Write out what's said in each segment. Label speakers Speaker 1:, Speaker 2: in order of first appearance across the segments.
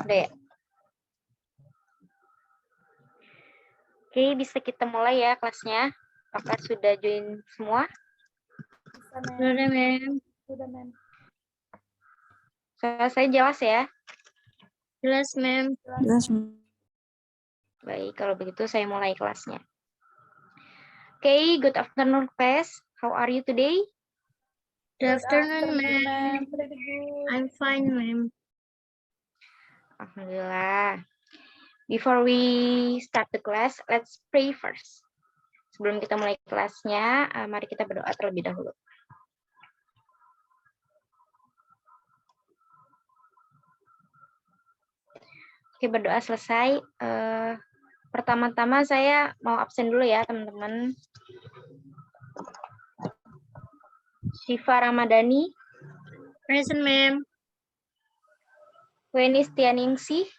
Speaker 1: Udah ya? Oke, bisa kita mulai ya kelasnya. Apakah sudah join semua?
Speaker 2: Sudah, Ma'am.
Speaker 3: Sudah, Ma'am.
Speaker 1: Suara saya jelas ya?
Speaker 2: Jelas, Ma'am.
Speaker 3: Jelas.
Speaker 1: Baik, kalau begitu saya mulai kelasnya. Oke, good afternoon class. How are you today?
Speaker 2: Good afternoon,
Speaker 3: ma'am.
Speaker 2: ma'am.
Speaker 3: Pretty good.
Speaker 2: I'm fine, ma'am.
Speaker 1: Alhamdulillah. Before we start the class, let's pray first. Sebelum kita mulai kelasnya, mari kita berdoa terlebih dahulu. Oke, berdoa selesai. Pertama-tama saya mau absen dulu ya, teman-teman. Syifa Ramadhani,
Speaker 2: Present, ma'am.
Speaker 1: Weni Stianingsih,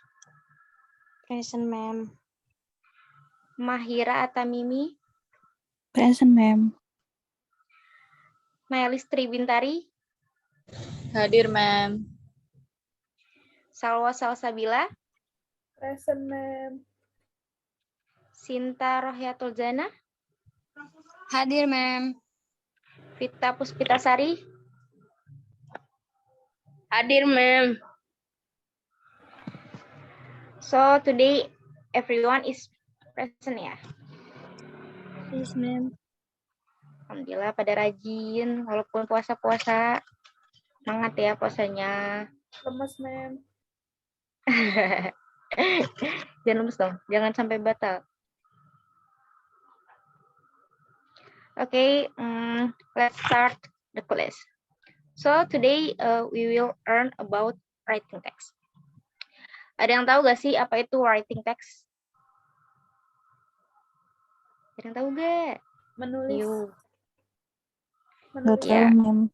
Speaker 3: Present, ma'am.
Speaker 1: Mahira Atamimi,
Speaker 3: Present, ma'am.
Speaker 1: Maelistri Bintari,
Speaker 4: Hadir, ma'am.
Speaker 1: Salwa Salsabila,
Speaker 3: Present, ma'am.
Speaker 1: Sinta Rohyatul Zana,
Speaker 4: Hadir, ma'am.
Speaker 1: Vita Puspitasari,
Speaker 4: Hadir, ma'am.
Speaker 1: So today everyone is present ya.
Speaker 2: Yes, ma'am.
Speaker 1: Alhamdulillah pada rajin walaupun puasa-puasa. Semangat ya puasanya.
Speaker 3: Lemes, ma'am.
Speaker 1: Jangan lemes dong, jangan sampai batal. Okay, let's start the class. So today we will learn about writing text. Ada yang tahu gak sih apa itu writing text? Ada yang tahu gak?
Speaker 3: Menulis.
Speaker 1: Yuk.
Speaker 3: Menulis.
Speaker 1: Ya.
Speaker 3: ma'am.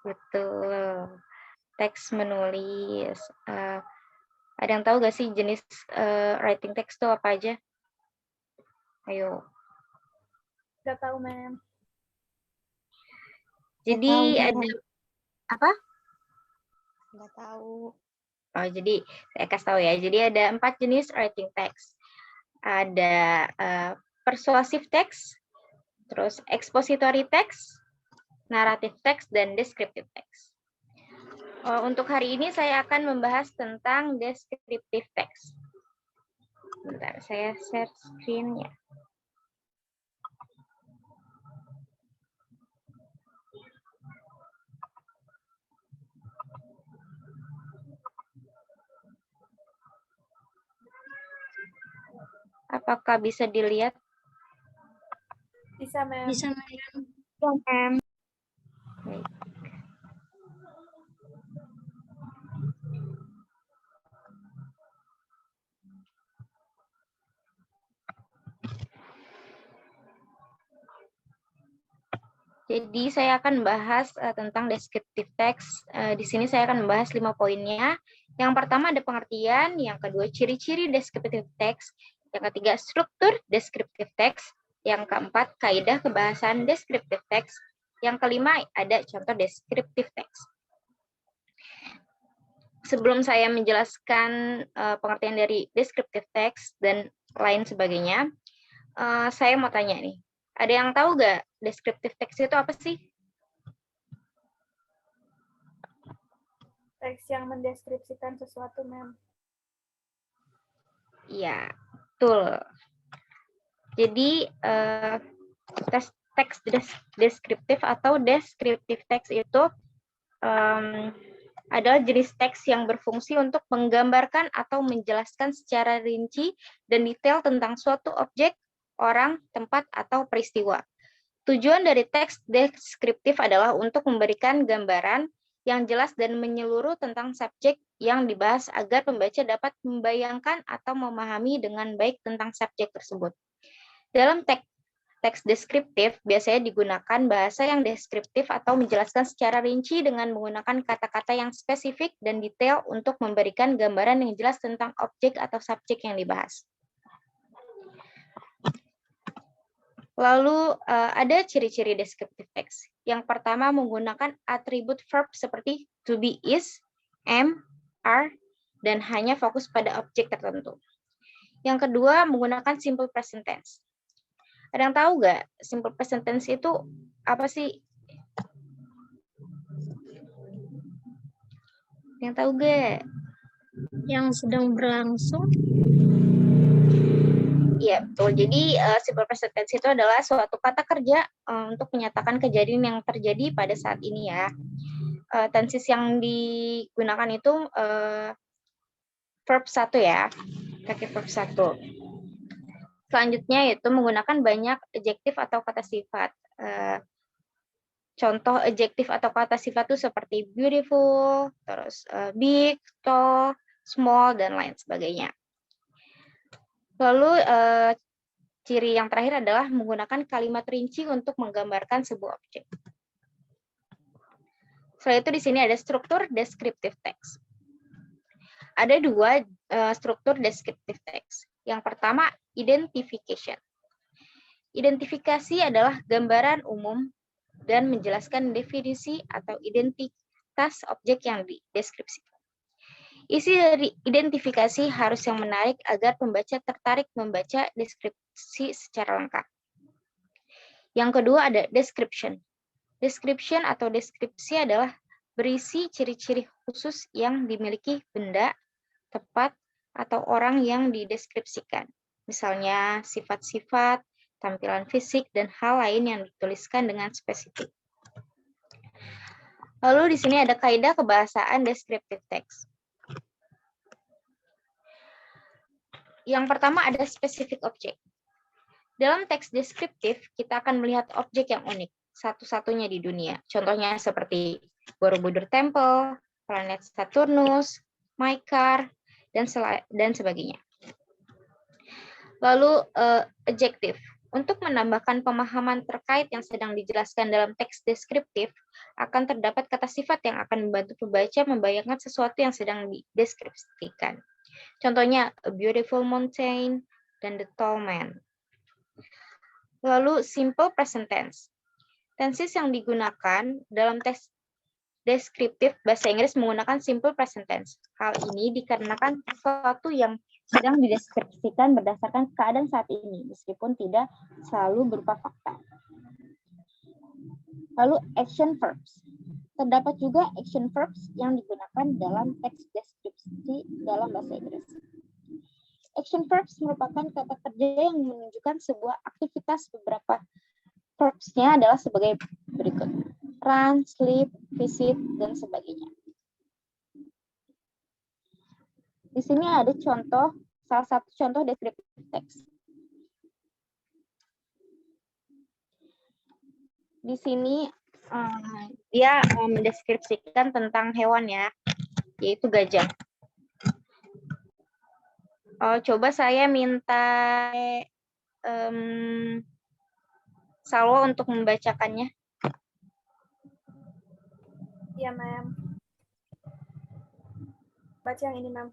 Speaker 1: Betul. Teks menulis. Ada yang tahu gak sih jenis writing text itu apa aja? Ayo.
Speaker 3: Gak tahu, ma'am.
Speaker 1: Jadi
Speaker 3: Nggak tahu,
Speaker 1: ada apa?
Speaker 3: Gak tahu.
Speaker 1: Oh, jadi saya kasih tahu ya. Jadi ada 4 jenis writing text. Ada persuasive text, terus expository text, narrative text, dan descriptive text. Untuk hari ini saya akan membahas tentang descriptive text. Bentar, saya share screen-nya. Apakah bisa dilihat?
Speaker 3: Bisa, ma'am.
Speaker 2: Bisa, ma'am.
Speaker 1: Baik. Jadi saya akan membahas tentang descriptive text. Di sini saya akan membahas 5 poinnya. Yang pertama ada pengertian, yang kedua ciri-ciri descriptive text, yang ketiga struktur descriptive text, yang keempat kaidah kebahasan descriptive text, yang kelima ada contoh descriptive text. Sebelum saya menjelaskan pengertian dari descriptive text dan lain sebagainya, saya mau tanya nih. Ada yang tahu nggak descriptive text itu apa sih?
Speaker 3: Teks yang mendeskripsikan sesuatu, ma'am.
Speaker 1: Iya, betul. Jadi teks deskriptif atau descriptive text itu adalah jenis teks yang berfungsi untuk menggambarkan atau menjelaskan secara rinci dan detail tentang suatu objek, orang, tempat, atau peristiwa. Tujuan dari teks deskriptif adalah untuk memberikan gambaran yang jelas dan menyeluruh tentang subjek yang dibahas agar pembaca dapat membayangkan atau memahami dengan baik tentang subjek tersebut. Dalam teks deskriptif biasanya digunakan bahasa yang deskriptif atau menjelaskan secara rinci dengan menggunakan kata-kata yang spesifik dan detail untuk memberikan gambaran yang jelas tentang objek atau subjek yang dibahas. Lalu ada ciri-ciri descriptive text. Yang pertama menggunakan atribut verb seperti to be, is, am, are, dan hanya fokus pada objek tertentu. Yang kedua, menggunakan simple present tense. Ada yang tahu nggak simple present tense itu apa sih? Yang tahu nggak?
Speaker 2: Yang sedang berlangsung.
Speaker 1: Iya, betul. Jadi simple present tense itu adalah suatu kata kerja untuk menyatakan kejadian yang terjadi pada saat ini ya. Tenses yang digunakan itu verb 1 ya, pakai verb 1. Selanjutnya yaitu menggunakan banyak adjektif atau kata sifat. Contoh adjektif atau kata sifat itu seperti beautiful, terus big, tall, small, dan lain sebagainya. Lalu ciri yang terakhir adalah menggunakan kalimat rinci untuk menggambarkan sebuah objek. Setelah itu di sini ada struktur descriptive text. Ada dua struktur descriptive text. Yang pertama, identification. Identifikasi adalah gambaran umum dan menjelaskan definisi atau identitas objek yang dideskripsikan. Isi dari identifikasi harus yang menarik agar pembaca tertarik membaca deskripsi secara lengkap. Yang kedua ada description. Description atau deskripsi adalah berisi ciri-ciri khusus yang dimiliki benda, tempat, atau orang yang dideskripsikan. Misalnya sifat-sifat, tampilan fisik, dan hal lain yang dituliskan dengan spesifik. Lalu di sini ada kaidah kebahasaan descriptive text. Yang pertama ada specific object. Dalam teks deskriptif, kita akan melihat objek yang unik, satu-satunya di dunia. Contohnya seperti Borobudur Temple, planet Saturnus, Maikar, dan sebagainya. Lalu adjektif. Untuk menambahkan pemahaman terkait yang sedang dijelaskan dalam teks deskriptif, akan terdapat kata sifat yang akan membantu pembaca membayangkan sesuatu yang sedang dideskripsikan. Contohnya, a beautiful mountain dan the tall man. Lalu, simple present tense. Tenses yang digunakan dalam teks deskriptif bahasa Inggris menggunakan simple present tense. Hal ini dikarenakan sesuatu yang sedang dideskripsikan berdasarkan keadaan saat ini, meskipun tidak selalu berupa fakta. Lalu action verbs. Terdapat juga action verbs yang digunakan dalam teks deskripsi dalam bahasa Inggris. Action verbs merupakan kata kerja yang menunjukkan sebuah aktivitas. Beberapa verbs-nya adalah sebagai berikut. Run, sleep, visit, dan sebagainya. Di sini ada contoh, salah satu contoh descriptive text. Di sini dia mendeskripsikan tentang hewan ya, yaitu gajah. Coba saya minta Salwa untuk membacakannya.
Speaker 3: Iya, ma'am. Baca yang ini, ma'am.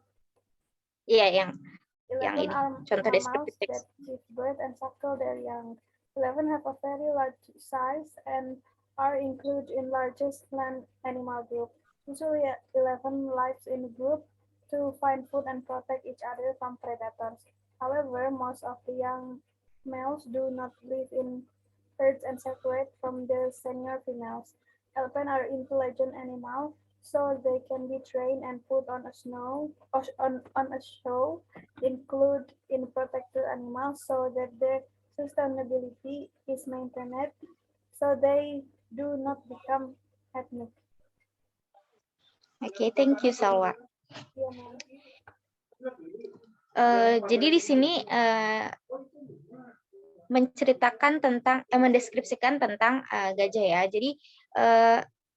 Speaker 1: Iya, yang ini,
Speaker 3: 11
Speaker 1: contoh
Speaker 3: are
Speaker 1: descriptive
Speaker 3: mammals
Speaker 1: text.
Speaker 3: that give birth and suckle their young. 11 have a very large size and are included in largest land animal group. Usually 11 lives in a group to find food and protect each other from predators. However, most of the young males do not live in herds and separate from their senior females. Elephants are intelligent animals, so they can be trained and put on a show, include in protected animals so that their sustainability is maintained, so they do not become ethnic.
Speaker 1: Oke, thank you Salwa.
Speaker 3: Yeah, ma'am.
Speaker 1: Jadi di sini menceritakan tentang, mendeskripsikan tentang gajah ya. Jadi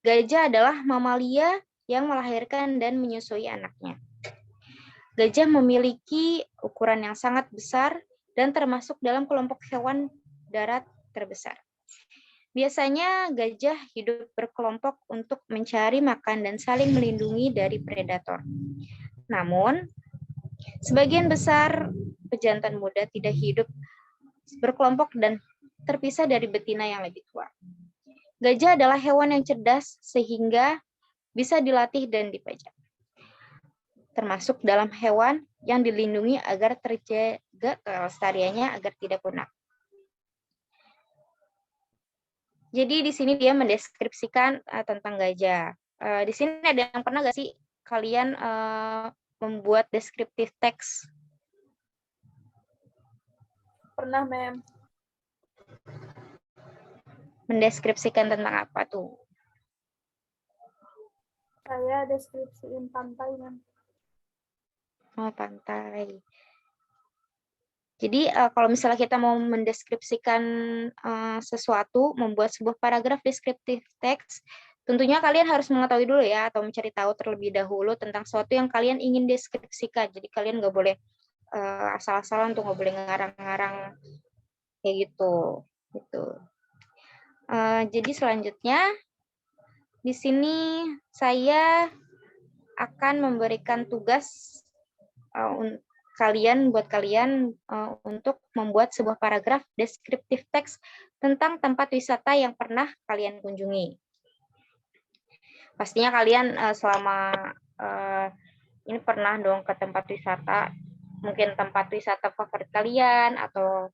Speaker 1: gajah adalah mamalia yang melahirkan dan menyusui anaknya. Gajah memiliki ukuran yang sangat besar dan termasuk dalam kelompok hewan darat terbesar. Biasanya gajah hidup berkelompok untuk mencari makan dan saling melindungi dari predator. Namun, sebagian besar pejantan muda tidak hidup berkelompok dan terpisah dari betina yang lebih tua. Gajah adalah hewan yang cerdas sehingga bisa dilatih dan dipajang. termasuk dalam hewan yang dilindungi agar terjaga kelestariannya agar tidak punah. Jadi di sini dia mendeskripsikan tentang gajah. Di sini ada yang pernah nggak sih kalian membuat deskriptif teks?
Speaker 3: Pernah, Mem.
Speaker 1: Mendeskripsikan tentang apa tuh?
Speaker 3: Saya deskripsiin pantai, Mem.
Speaker 1: Oh, pantai. Jadi kalau misalnya kita mau mendeskripsikan sesuatu, membuat sebuah paragraf deskriptif teks, tentunya kalian harus mengetahui dulu ya, atau mencari tahu terlebih dahulu tentang sesuatu yang kalian ingin deskripsikan. Jadi kalian nggak boleh asal-asalan, nggak boleh ngarang-ngarang kayak gitu. Jadi selanjutnya di sini saya akan memberikan tugas buat kalian untuk membuat sebuah paragraf deskriptif teks tentang tempat wisata yang pernah kalian kunjungi. Pastinya kalian selama ini pernah dong ke tempat wisata, mungkin tempat wisata favorit kalian atau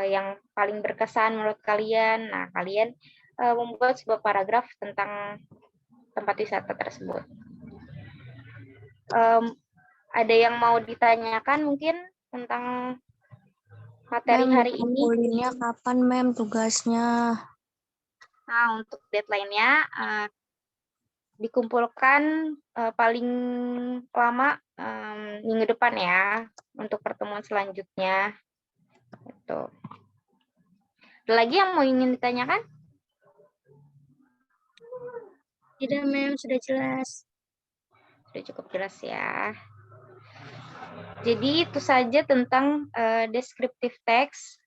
Speaker 1: yang paling berkesan menurut kalian. Nah, kalian membuat sebuah paragraf tentang tempat wisata tersebut. Ada yang mau ditanyakan mungkin tentang materi hari ini?
Speaker 4: Kumpulinnya kapan, Mem, tugasnya?
Speaker 1: Nah, untuk deadline-nya dikumpulkan paling lama minggu depan ya, untuk pertemuan selanjutnya. Gitu. Ada lagi yang mau ingin ditanyakan?
Speaker 2: Tidak, Mem, sudah jelas.
Speaker 1: Sudah cukup jelas ya. Jadi itu saja tentang deskriptif teks.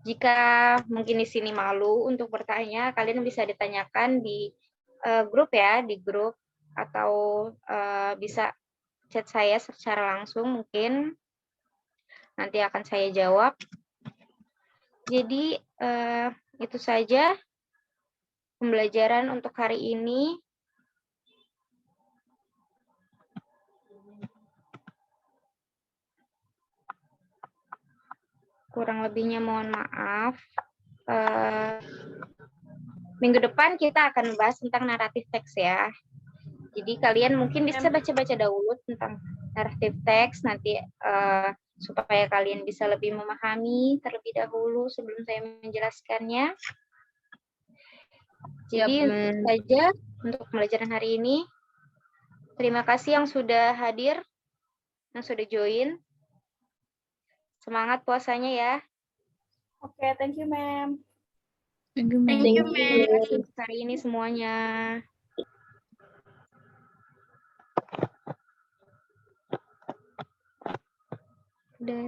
Speaker 1: Jika mungkin di sini malu untuk bertanya, kalian bisa ditanyakan di grup ya, di grup, atau bisa chat saya secara langsung mungkin. Nanti akan saya jawab. Jadi itu saja pembelajaran untuk hari ini. Kurang lebihnya mohon maaf. Minggu depan kita akan membahas tentang naratif teks ya. Jadi kalian mungkin bisa baca-baca dahulu tentang naratif teks nanti supaya kalian bisa lebih memahami terlebih dahulu sebelum saya menjelaskannya. Jadi itu saja untuk pembelajaran hari ini. Terima kasih yang sudah hadir, yang sudah join. Semangat puasanya ya.
Speaker 3: Oke, thank you, Mem.
Speaker 2: Thank you, Mem.
Speaker 1: Terima kasih untuk hari ini semuanya. Udah.